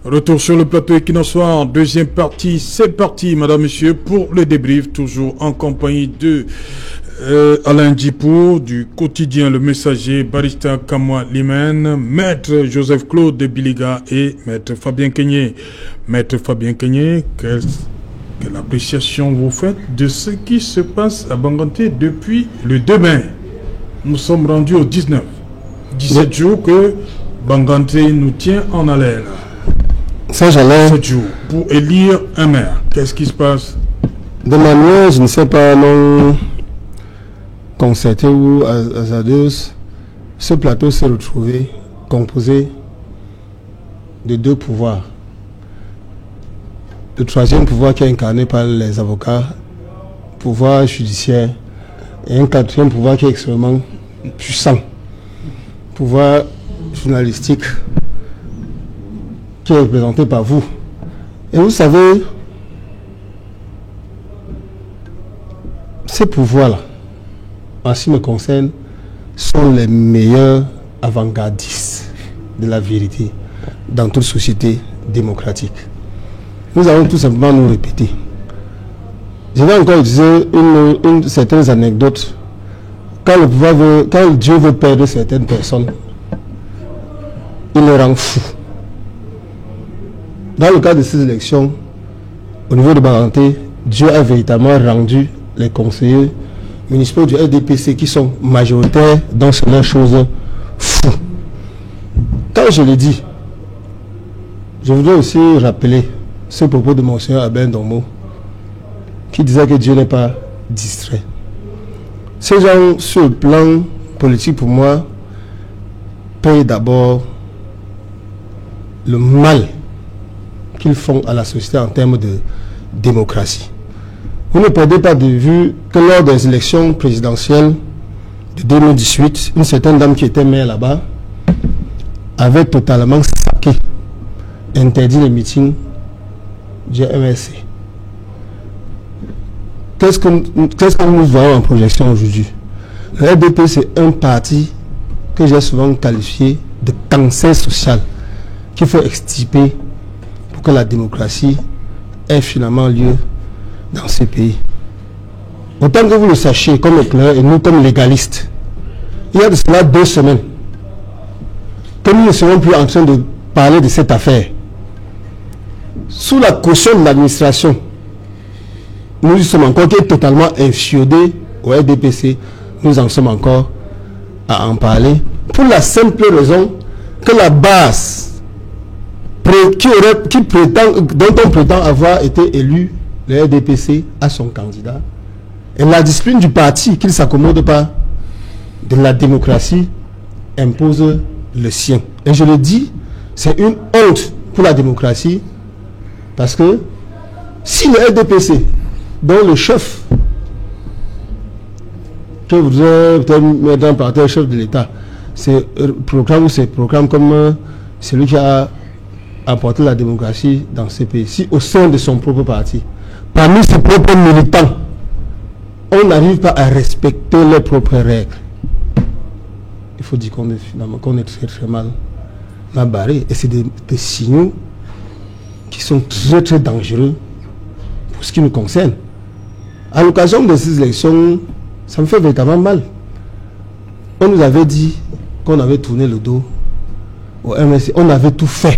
Retour sur le plateau Equinox, deuxième partie, c'est parti, madame, monsieur, pour le débrief, toujours en compagnie de Alain Djipo, du quotidien Le Messager, Barista Kamwa Limen, maître Joseph Claude Biliga et maître Fabien Kenyé. Maître Fabien Kenyé, quelle appréciation vous faites de ce qui se passe à Banganté depuis le 2 mai? Nous sommes rendus au 19. 17 jours que Banganté nous tient en haleine. Ça, j'allais 7 jours pour élire un maire. Qu'est-ce qui se passe? de manière, je ne sais pas, non concerté ou hasardeuse, ce plateau s'est retrouvé composé de deux pouvoirs. Le troisième pouvoir qui est incarné par les avocats, pouvoir judiciaire, et un quatrième pouvoir qui est extrêmement puissant, pouvoir journalistique, qui est représenté par vous. Et vous savez, ces pouvoirs-là, en ce qui me concerne, sont les meilleurs avant-gardistes de la vérité dans toute société démocratique. Nous allons tout simplement nous répéter. Je vais encore utiliser certaines anecdotes. Quand Dieu veut perdre certaines personnes, il les rend fous. Dans le cas de ces élections, au niveau de Banganté, Dieu a véritablement rendu les conseillers municipaux du RDPC qui sont majoritaires dans ces choses fous. Quand je l'ai dit, je voudrais aussi rappeler ce propos de Monseigneur Abel Ndomo qui disait que Dieu n'est pas distrait. Ces gens, sur le plan politique, pour moi, payent d'abord le mal qu'ils font à la société en termes de démocratie. Vous ne perdez pas de vue que lors des élections présidentielles de 2018, une certaine dame qui était maire là-bas avait totalement saqué, interdit les meetings du MSC. Qu'est-ce que nous voyons en projection aujourd'hui? Le RDP, c'est un parti que j'ai souvent qualifié de cancer social qu'il faut extirper pour que la démocratie ait finalement lieu dans ces pays. Autant que vous le sachiez comme éclaireur et nous comme légalistes, il y a de cela 2 semaines que nous ne serons plus en train de parler de cette affaire. Sous la caution de l'administration, nous y sommes encore, qui est totalement infiodé au RDPC, nous en sommes encore à en parler, pour la simple raison que la base dont on prétend avoir été élu le RDPC à son candidat, et la discipline du parti qui ne s'accommode pas de la démocratie impose le sien. Et je le dis, c'est une honte pour la démocratie, parce que si le RDPC, dont le chef, que vous voudrez peut-être mettre en partie le chef de l'État, c'est programme comme celui qui a apporté la démocratie dans ce pays, si au sein de son propre parti, parmi ses propres militants, on n'arrive pas à respecter leurs propres règles, il faut dire qu'on est très très mal barré. Et c'est des signaux qui sont très très dangereux pour ce qui nous concerne. À l'occasion de ces élections, ça me fait véritablement mal. On nous avait dit qu'on avait tourné le dos au MSC, on avait tout fait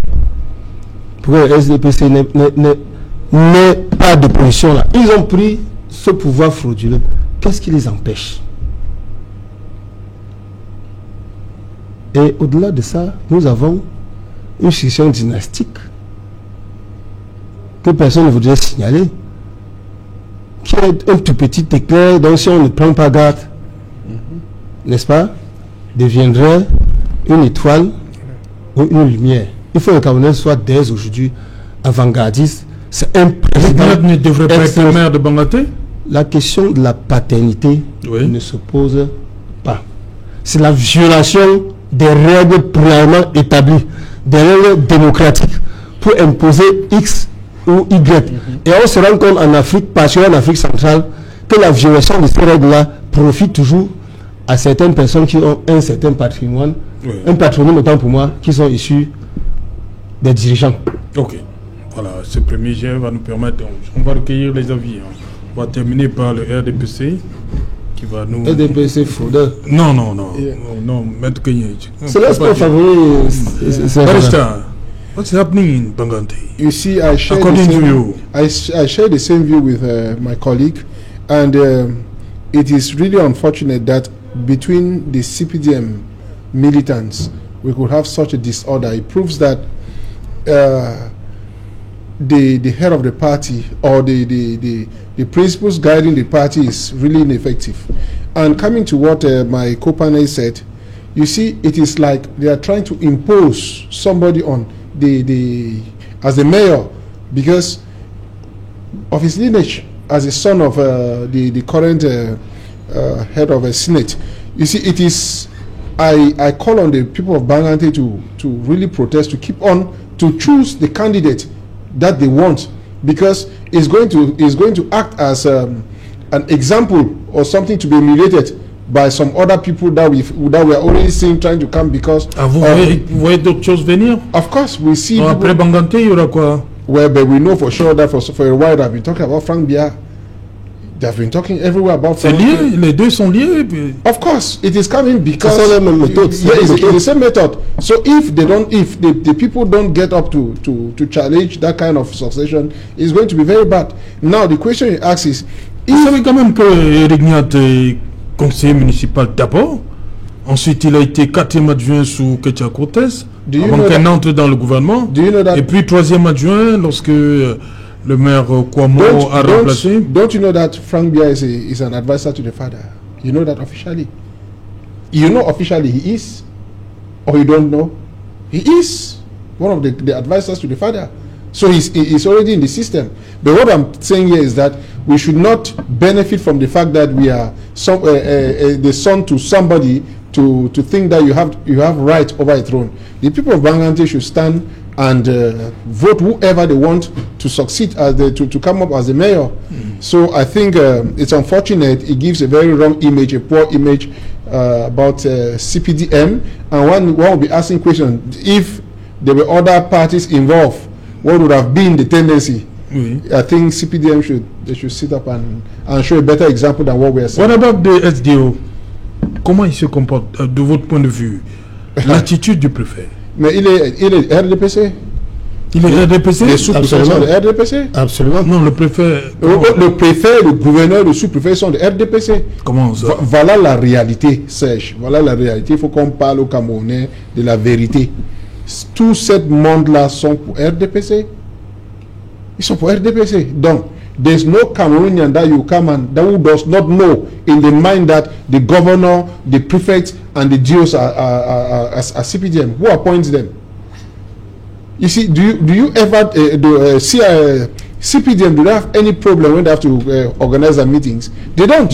pour que le SDPC n'ait pas de position là. Ils ont pris ce pouvoir frauduleux. Qu'est-ce qui les empêche? Et au-delà de ça, nous avons une succession dynastique que personne ne voudrait signaler, qui est un tout petit éclair dont si on ne prend pas garde, n'est-ce pas, deviendrait une étoile ou une lumière. Il faut que le Cameroun soit dès aujourd'hui avant-gardiste. C'est un président. Ne devrait pas être le maire de Banganté? La question de la paternité ne se pose pas. C'est la violation des règles préalablement établies, des règles démocratiques, pour imposer X ou Y. Et on se rend compte en Afrique, particulièrement en Afrique centrale, que la violation de ces règles-là profite toujours à certaines personnes qui ont un certain patrimoine, un patronyme autant pour moi, qui sont issus des dirigeants. Ok. Voilà, ce premier jet va nous permettre, on va recueillir les avis. On va terminer par le RDPC qui va nous... RDPC fraudeur. Non, Maître Kenye. C'est là ce qu'on favorise. Barrister, what's happening in Bangante? You see, I share the same view with my colleague, and it is really unfortunate that between the CPDM militants we could have such a disorder. It proves that the head of the party or the principles guiding the party is really ineffective. And coming to what my co-panel said, you see, it is like they are trying to impose somebody on as the mayor because of his lineage as a son of the current head of a senate. You see, it is I call on the people of Bangante to really protest, to keep on, to choose the candidate that they want, because it's going to act as an example or something to be emulated by some other people that we are already seeing trying to come because. Vous voyez d'autres choses venir? Of course, we see. Après Bangante, il y aura quoi? Well, but we know for sure that for a while I've been talking about Frank Bia. They've been talking everywhere about Frank Bia. C'est lié, les deux sont liés. Of course, it is coming because it's the same method. So if the people don't get up to challenge that kind of succession, it's going to be very bad. Now the question you ask is, vous savez quand même que Eric Niat est conseiller municipal d'abord, ensuite il a été 4e adjoint sous Ketia Cortez, avant qu'elle entre dans le gouvernement, et puis 3e adjoint lorsque le maire Kwamo a remplacé. Don't you know that Frank Bia is an advisor to the father? You know that officially? You know officially he is? Or you don't know? He is one of the advisors to the father. So he's already in the system. But what I'm saying here is that we should not benefit from the fact that we are the son to somebody to think that you have right over a throne. The people of Bangante should stand and vote whoever they want to succeed as to come up as the mayor. So I think it's unfortunate. It gives a very wrong image, a poor image about CPDM. And one will be asking questions, if there were other parties involved, what would have been the tendency? I think CPDM should sit up and show a better example than what we are saying. What about the SDO? Comment il se comporte de votre point de vue? L'attitude du préfet? Mais il est RDPC. Il est RDPC? Les sous-préfets sont de RDPC. Absolument. Non, le préfet... Le préfet, le gouverneur, le sous-préfet sont de RDPC. Comment ça? Voilà la réalité, Serge. Voilà la réalité. Il faut qu'on parle aux Camerounais de la vérité. Tout ce monde-là sont pour RDPC. Ils sont pour RDPC. Donc, there's no Cameroonian that you come and that who does not know in the mind that the governor, the prefect, and the DOs are CPDM. Who appoints them? You see, do you ever see CPDM? Do they have any problem when they have to organize their meetings? They don't.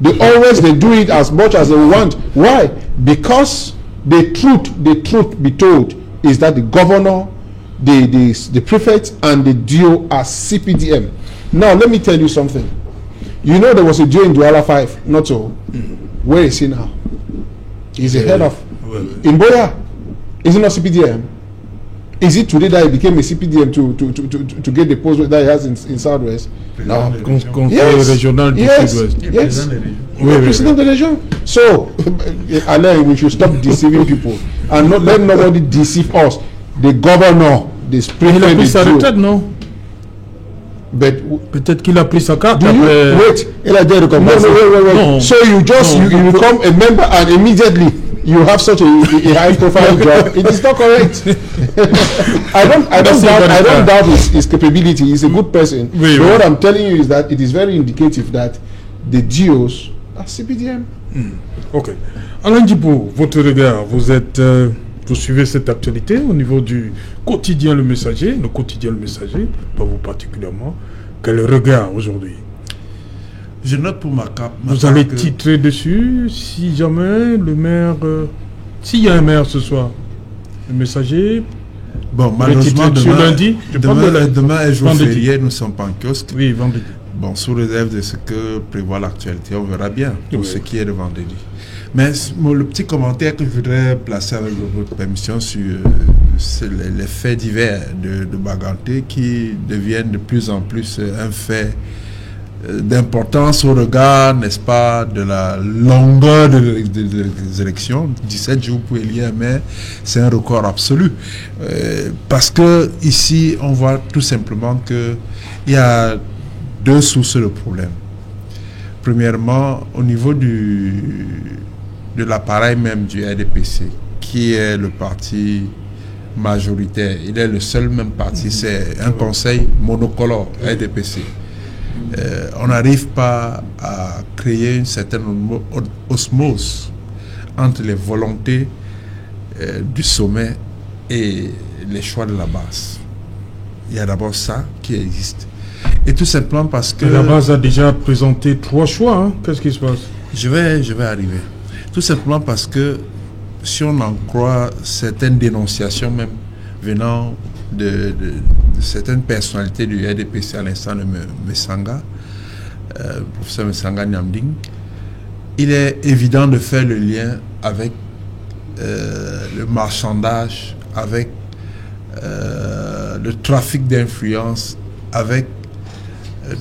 They do it as much as they want. Why? Because the truth be told is that the governor, the prefect, and the DO are CPDM. Now, let me tell you something. You know there was a DO in Douala 5, not so. Where is he now? He's the head of... in Boya. Is he not CPDM? Is it today that he became a CPDM to get the post that he has in Southwest? No. Conseil régional du Sud-Ouest. Yes. President de la région. So, Alain, we should stop deceiving people and not let nobody deceive us. The governor, the prefect, il a pris sa retraite, non? Peut-être qu'il a pris sa carte. Wait, il a déjà recommencé. No. So you become a member and immediately you have such a high profile job. It is not correct. I don't doubt his capability. He's a good person. But what I'm telling you is that it is very indicative that the GOs are CPDM. Ok. Alain Djibou, votre regard, vous suivez cette actualité au niveau du quotidien Le Messager, le quotidien Le Messager, pas vous particulièrement. Quel regard aujourd'hui? Je note pour ma cap. Vous allez titrer dessus si jamais le maire... s'il y a un maire ce soir, Le Messager... Bon, malheureusement, demain est jour férié, nous ne sommes pas en kiosque. Oui, vendredi. Bon, sous réserve de ce que prévoit l'actualité, on verra bien pour ce qui est de vendredi. Mais le petit commentaire que je voudrais placer avec votre permission sur les faits divers de Baganté qui deviennent de plus en plus un fait d'importance au regard, n'est-ce pas, de la longueur des élections. 17 jours pour élire un maire, c'est un record absolu. Parce que ici, on voit tout simplement qu'il y a deux sources de problème. Premièrement, au niveau de l'appareil même du RDPC, qui est le parti majoritaire, il est le seul même parti, c'est un conseil monocolore, RDPC. On n'arrive pas à créer une certaine osmose entre les volontés du sommet et les choix de la base. Il y a d'abord ça qui existe. Et tout simplement parce que... La base a déjà présenté 3 choix. Hein? Qu'est-ce qui se passe? Je vais arriver. Tout simplement parce que si on en croit certaines dénonciations même venant de certaines personnalités du RDPC, à l'instant de Messanga, professeur Messanga Nyamding, il est évident de faire le lien avec le marchandage, avec le trafic d'influence, avec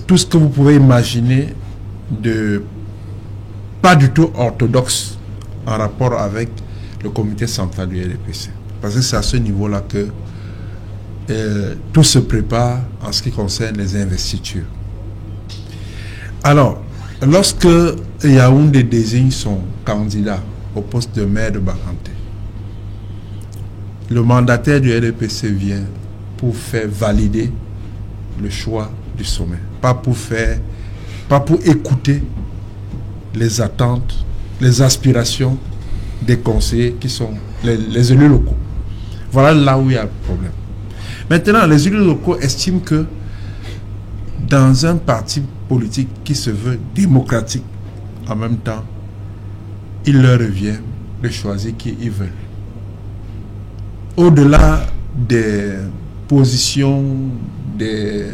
tout ce que vous pouvez imaginer de pas du tout orthodoxe en rapport avec le comité central du RDPC. Parce que c'est à ce niveau-là que tout se prépare en ce qui concerne les investitures. Alors, lorsque Yaoundé désigne son candidat au poste de maire de Baganté, le mandataire du RDPC vient pour faire valider le choix du sommet, pas pour écouter les attentes, les aspirations des conseillers qui sont les élus locaux. Voilà là où il y a un problème. Maintenant, les élus locaux estiment que dans un parti politique qui se veut démocratique, en même temps, il leur revient de choisir qui ils veulent. Au-delà des positions, de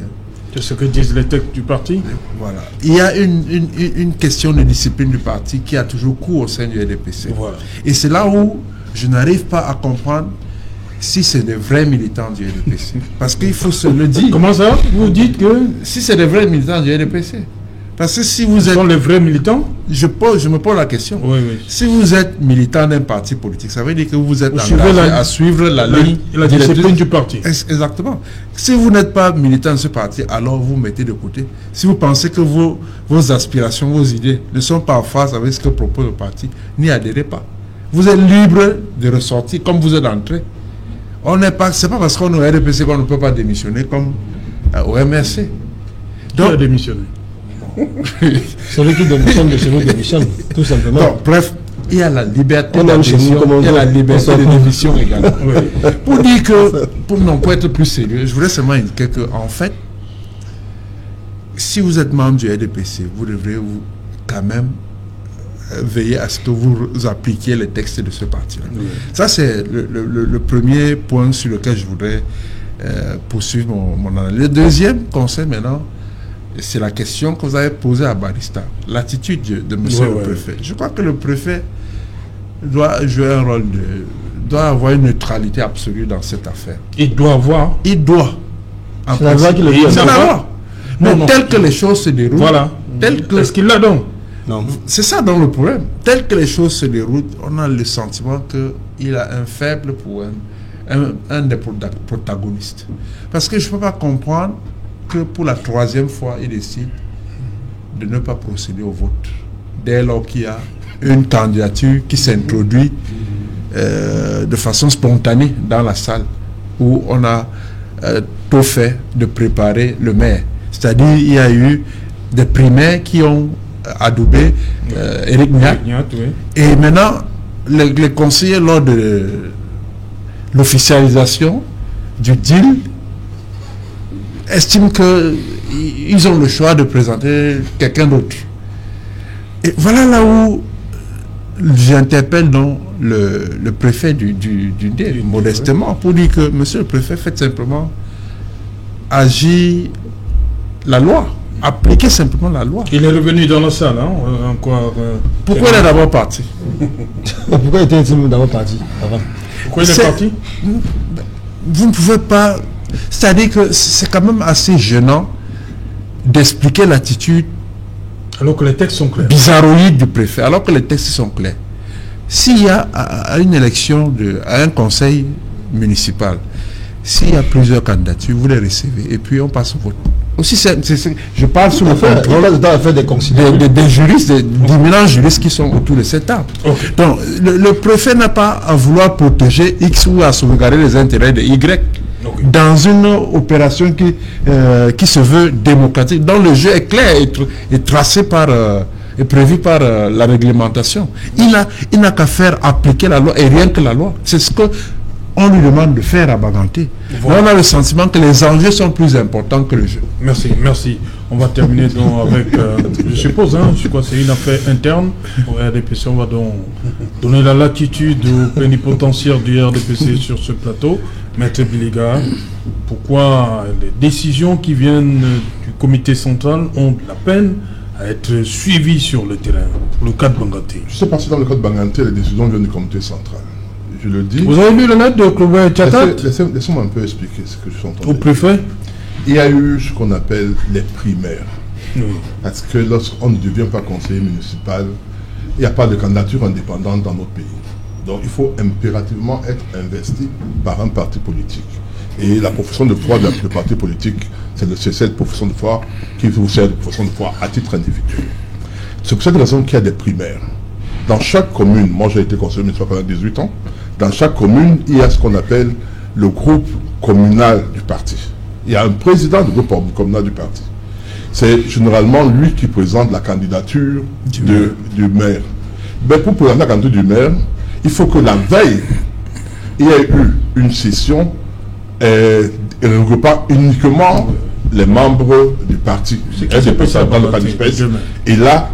ce que disent les textes du parti. Voilà. Il y a une question de discipline du parti qui a toujours cours au sein du RDPC. Voilà. Et c'est là où je n'arrive pas à comprendre si c'est des vrais militants du RDPC. Parce qu'il faut se le dire. Comment ça? Vous dites que... Si c'est des vrais militants du RDPC. Parce que si vous êtes... sont les vrais militants? Je me pose la question. Oui, oui. Si vous êtes militant d'un parti politique, ça veut dire que vous êtes engagé à suivre la ligne... La discipline du parti. Exactement. Si vous n'êtes pas militant de ce parti, alors vous mettez de côté. Si vous pensez que vos aspirations, vos idées ne sont pas en phase avec ce que propose le parti, n'y adhérez pas. Vous êtes libre de ressortir comme vous êtes entré. C'est pas parce qu'on est au RDPC qu'on ne peut pas démissionner comme au MRC. Qui a démissionné? Celui qui démissionne de chez nous démissionne, tout simplement. Donc, bref, il y a la liberté d'adhésion, il y a la liberté de démission également. Oui. Pour dire que, pour être plus sérieux, je voudrais seulement indiquer que, en fait, si vous êtes membre du RDPC, vous devrez quand même veiller à ce que vous appliquiez les textes de ce parti-là. Oui. Ça, c'est le premier point sur lequel je voudrais poursuivre mon analyse. Le deuxième conseil maintenant, c'est la question que vous avez posée à Barista, l'attitude de monsieur le préfet. Je crois que le préfet doit jouer un rôle doit avoir une neutralité absolue dans cette affaire. Il doit avoir. Il doit. C'est la loi qui le dit. Mais tel que les choses se déroulent. Voilà. Est-ce qu'il l'a donc? Non. C'est ça dans le problème. Tel que les choses se déroulent, on a le sentiment qu'il a un faible pour un des protagonistes. Parce que je ne peux pas comprendre que pour la 3e fois, il décide de ne pas procéder au vote. Dès lors qu'il y a une candidature qui s'introduit de façon spontanée dans la salle où on a tout fait de préparer le maire. C'est-à-dire il y a eu des primaires qui ont adoubé Éric Niat. Oui. Et maintenant, les conseillers, lors de l'officialisation du deal, estiment qu'ils ont le choix de présenter quelqu'un d'autre. Et voilà là où j'interpelle donc le préfet du DER, modestement, pour dire que monsieur le préfet, faites simplement agir la loi, appliquer simplement la loi. Il est revenu dans la salle, hein, encore. Pourquoi il est d'abord parti? Pourquoi était-il d'abord parti avant? Pourquoi il est parti? vous ne pouvez pas... C'est-à-dire que c'est quand même assez gênant d'expliquer l'attitude alors que les textes sont clairs. Bizarroïde du préfet, alors que les textes sont clairs. S'il y a à une élection, à un conseil municipal, s'il y a plusieurs candidatures, vous les recevez et puis on passe au vote. Aussi, je parle sous le contrôle des juristes, d'imminents juristes qui sont autour de cette table. Okay. Donc, le préfet n'a pas à vouloir protéger X ou à sauvegarder les intérêts de Y. Okay. Dans une opération qui se veut démocratique, dont le jeu est clair et tracé est prévu par la réglementation. Il n'a qu'à faire appliquer la loi et rien que la loi. C'est ce qu'on lui demande de faire à Baganté. Voilà. Là, on a le sentiment que les enjeux sont plus importants que le jeu. Merci. On va terminer donc avec, je suppose, je crois que c'est une affaire interne au RDPC. On va donc donner la latitude au plénipotentiaire du RDPC sur ce plateau. Maître Biliga, pourquoi les décisions qui viennent du comité central ont de la peine à être suivies sur le terrain, pour le cas de Banganté? Je sais pas si dans le cas de Banganté, les décisions viennent du comité central. Je le dis. Vous avez lu la note de Claude Tchatat? Laissez-moi un peu expliquer ce que je suis en train de dire. Au préfet? Il y a eu ce qu'on appelle les primaires. Oui. Parce que lorsqu'on ne devient pas conseiller municipal, il n'y a pas de candidature indépendante dans notre pays. Donc il faut impérativement être investi par un parti politique. Et la profession de foi du parti politique, c'est cette profession de foi qui vous sert de profession de foi à titre individuel. C'est pour cette raison qu'il y a des primaires. Dans chaque commune, moi j'ai été conseiller municipal pendant 18 ans, dans chaque commune, il y a ce qu'on appelle le groupe communal du parti. Il y a un président du groupe communal du parti. C'est généralement lui qui présente la candidature du maire. Mais pour présenter la candidature du maire, il faut que la veille, il y ait eu une session regroupant uniquement les membres du parti. Et là,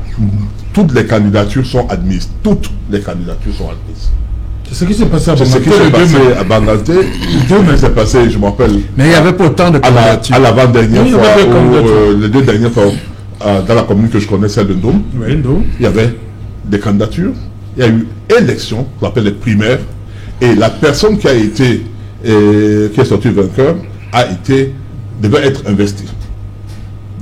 toutes les candidatures sont admises. Toutes les candidatures sont admises. C'est ce qui s'est passé à Banganté. C'est s'est passé, je me rappelle. Mais il n'y avait pas autant de candidatures. À l'avant-dernière fois, les 2 dernières fois, dans la commune que je connais, celle de Ndom, il y avait des candidatures. Il y a eu élection, qu'on appelle les primaires, et la personne qui est sortie vainqueur devait être investie.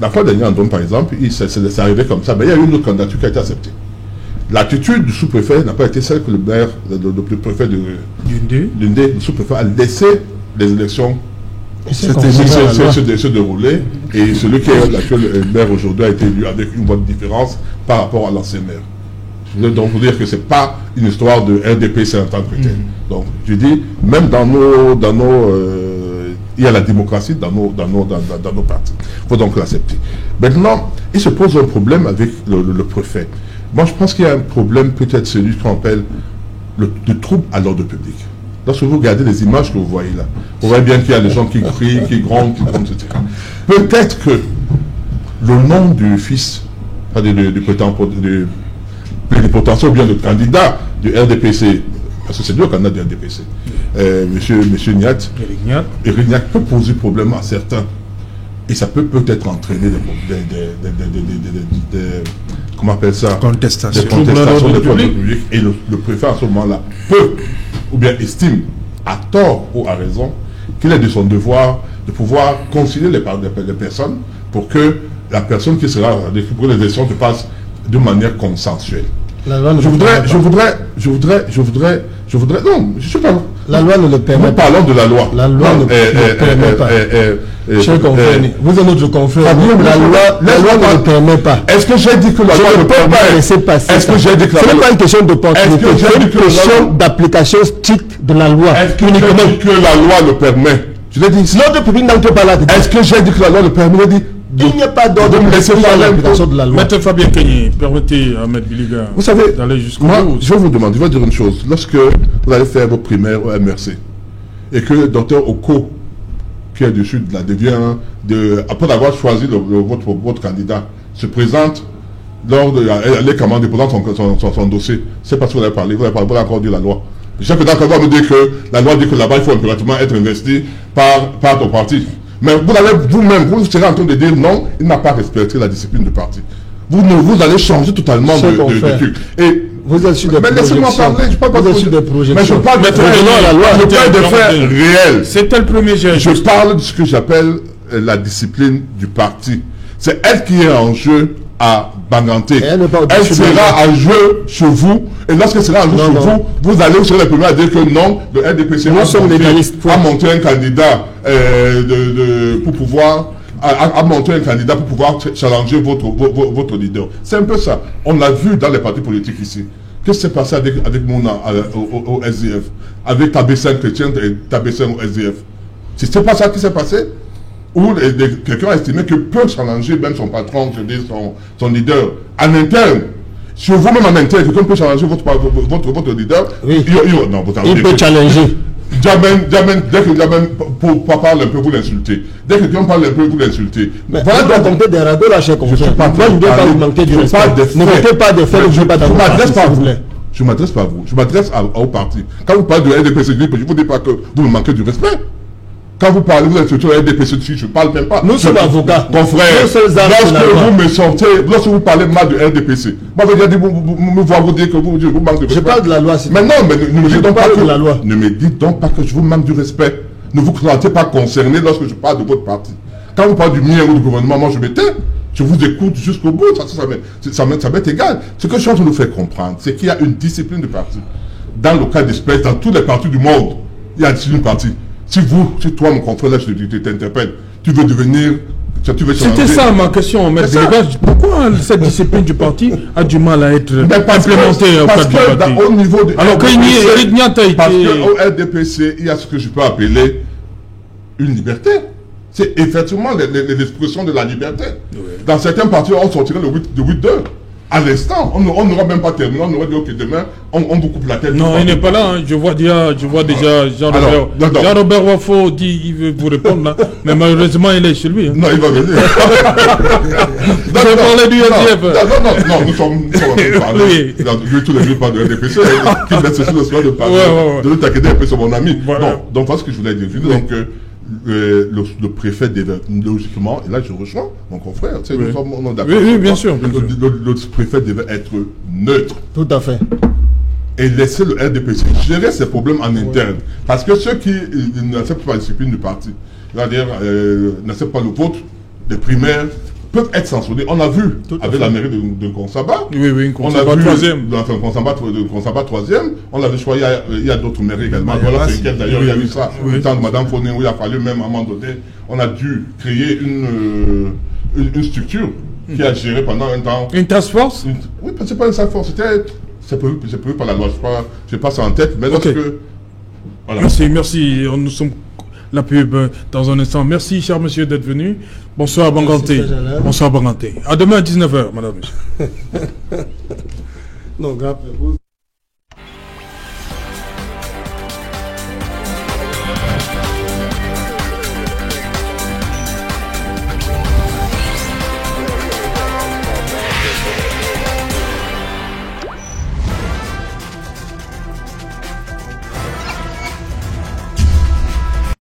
La fois dernière, en Ndom, par exemple, c'est arrivé comme ça, mais il y a eu une autre candidature qui a été acceptée. L'attitude du sous-préfet n'a pas été celle que le maire, le préfet de Lundé, le sous-préfet a laissé les élections se dérouler, et celui qui est l'actuel maire aujourd'hui a été élu avec une bonne différence par rapport à l'ancien maire. Je voulais donc vous dire que ce n'est pas une histoire de RDPC en tant que tel. Donc je dis, même il y a la démocratie dans nos partis. Il faut donc l'accepter. Maintenant, il se pose un problème avec le préfet. Moi, je pense qu'il y a un problème, peut-être celui qu'on appelle le trouble à l'ordre public. Lorsque vous regardez les images que vous voyez là, vous voyez bien qu'il y a des gens qui crient, qui grondent, etc. Peut-être que le nom du fils, du plénipotentiaire ou bien le candidat du RDPC, parce que c'est deux candidats du RDPC, monsieur Niat, Eric Niat peut poser problème à certains. Et ça peut peut-être entraîner comment on appelle ça, contestations de public. Et le préfet à ce moment-là peut, ou bien estime, à tort ou à raison, qu'il est de son devoir de pouvoir concilier les personnes pour que la personne qui sera pour les élections se passe de manière consensuelle. Je voudrais, non, je ne sais pas. La loi ne le permet pas. Nous parlons de la loi. La loi ne le permet pas. Cher confrère, vous êtes notre confrère. La loi ne le permet pas. Est-ce que j'ai dit que la loi ne peut pas laisser passer? Est-ce que j'ai dit que la loi... Ce n'est pas une question d'opportunité, c'est une question d'application stricte de la loi. Est-ce que j'ai dit que la loi le permet? Je l'ai dit. L'ordre public n'entre pas là. Est-ce que j'ai dit que la loi le permet? Je l'ai dit. Il n'y a pas d'ordre de la loi. Maître Fabien Kenyi, permettez à Maître Biliga d'aller jusqu'au bout. Je vous demande, je vais dire une chose. Lorsque vous allez faire vos primaires au MRC et que le docteur Oko, qui est du Sud, là, après avoir choisi votre candidat, se présente lors de les commandes déposant son dossier, c'est parce que vous avez parlé, vous avez encore dit la loi. Le chef d'État va me dire que la loi dit que là-bas, il faut impérativement être investi par ton parti. Mais vous allez vous-même, vous serez en train de dire non, il n'a pas respecté la discipline du parti. Vous allez changer totalement de truc. Et Vous êtes sur des Mais laissez-moi parler, je parle pas Vous êtes de sur des projections. Mais je parle de la loi. je parle de faits réels. C'était le premier geste. Je parle de ce que j'appelle la discipline du parti. C'est elle qui est en jeu à Banganté. Elle n'est pas Elle au-dessus de sera en jeu chez vous. Et lorsque elle sera en jeu Non, chez non. vous, vous allez sur les premiers à dire que non, le RDPC Nous sommes légalistes. a monté un candidat pour pouvoir a monté un candidat pour pouvoir challenger votre leader. C'est un peu ça. On l'a vu dans les partis politiques ici. Qu'est-ce qui s'est passé avec Mouna au SDF, avec Tabessin Chrétien et Tabessin au SDF? C'est pas ça qui s'est passé? Où quelqu'un a estimé que peut challenger même son patron, je dis son leader, en interne. Si vous-même en interne, quelqu'un peut challenger votre leader, oui. Il peut challenger. Dès que Jamen parle un peu, vous l'insultez. Dès que quelqu'un parle un peu, vous l'insultez. Voilà, donc compter des ragots là, cher confrère. Moi, je ne dois pas vous manquer du respect. Ne mettez pas des faits, je ne veux pas Je m'adresse pas à vous. plaît. Je m'adresse pas à vous. Je m'adresse au parti. Quand vous parlez de RDPC, je ne vous dis pas que vous me manquez du respect. Quand vous parlez, vous êtes sur RDPC, je ne parle même pas. Nous sommes avocats. Mon frère, lorsque vous parlez mal de RDPC, moi je vais dire, me voir vous dire que vous manquez de respect. Je parle de la loi. Mais non, mais ne me dites donc pas de la loi. Ne me dites donc pas que je vous manque du respect. Ne vous sentez pas concerné lorsque je parle de votre parti. Quand vous parlez du mien ou du gouvernement, moi je me tais. Je vous écoute jusqu'au bout, ça m'est égal. Ce que je suis en train de nous faire comprendre, c'est qu'il y a une discipline de parti. Dans le cas d'espèce, dans tous les partis du monde, il y a une discipline de parti. Si toi, mon confrère, là, je t'interpelle, tu veux devenir... C'était ça ma question, M. Délégage. Pourquoi cette discipline du parti a du mal à être implémentée au cadre du parti? Au niveau de alors qu'il n'y a pas été... Parce qu'au RDPC, il y a ce que je peux appeler une liberté. C'est effectivement l'expression de la liberté. Oui. Dans certains partis, on sortirait le 8-2. À l'instant, on n'aura même pas terminé, on aurait dit ok demain, on vous coupe la tête. Non, il n'est pas là, hein. Je vois déjà Jean-Robert Wafo dit il veut vous répondre là, mais malheureusement il est chez lui. Hein. Non, il va venir. Vous avez parlé du SDF. Non, nous sommes en train de parler. Lui, tous les deux parlent de RDPC, qui laisse sur le soir de parler, de nous taquiner un peu sur mon ami. Donc voilà ce que je voulais dire. Donc, le préfet devait, logiquement, et là je rejoins mon confrère, nous sommes d'accord. Oui, bien sûr. Le préfet devait être neutre. Tout à fait. Et laisser le RDPC gérer ses problèmes en interne. Parce que ceux qui n'acceptent pas la discipline du parti, c'est-à-dire n'acceptent pas le vote des primaires, peuvent être sanctionnés. On a vu avec la mairie de Consaba. Oui, Consaba 3e. Consaba 3e. On l'a vu, je crois, il y a d'autres mairies également. Voilà, c'est lequel d'ailleurs, il y a eu ça. Le temps de Mme Foné, où il a fallu même à un moment donné, on a dû créer une structure qui a géré pendant un temps. Une task force? Oui, c'est pas une task force, c'est prévu par la loi, je passe en tête, mais lorsque... Voilà. Merci. Nous sommes la pub dans un instant. Merci, cher monsieur, d'être venu. Bonsoir, Banganté. Bonsoir, Banganté. À demain à 19h, madame. Non, grave.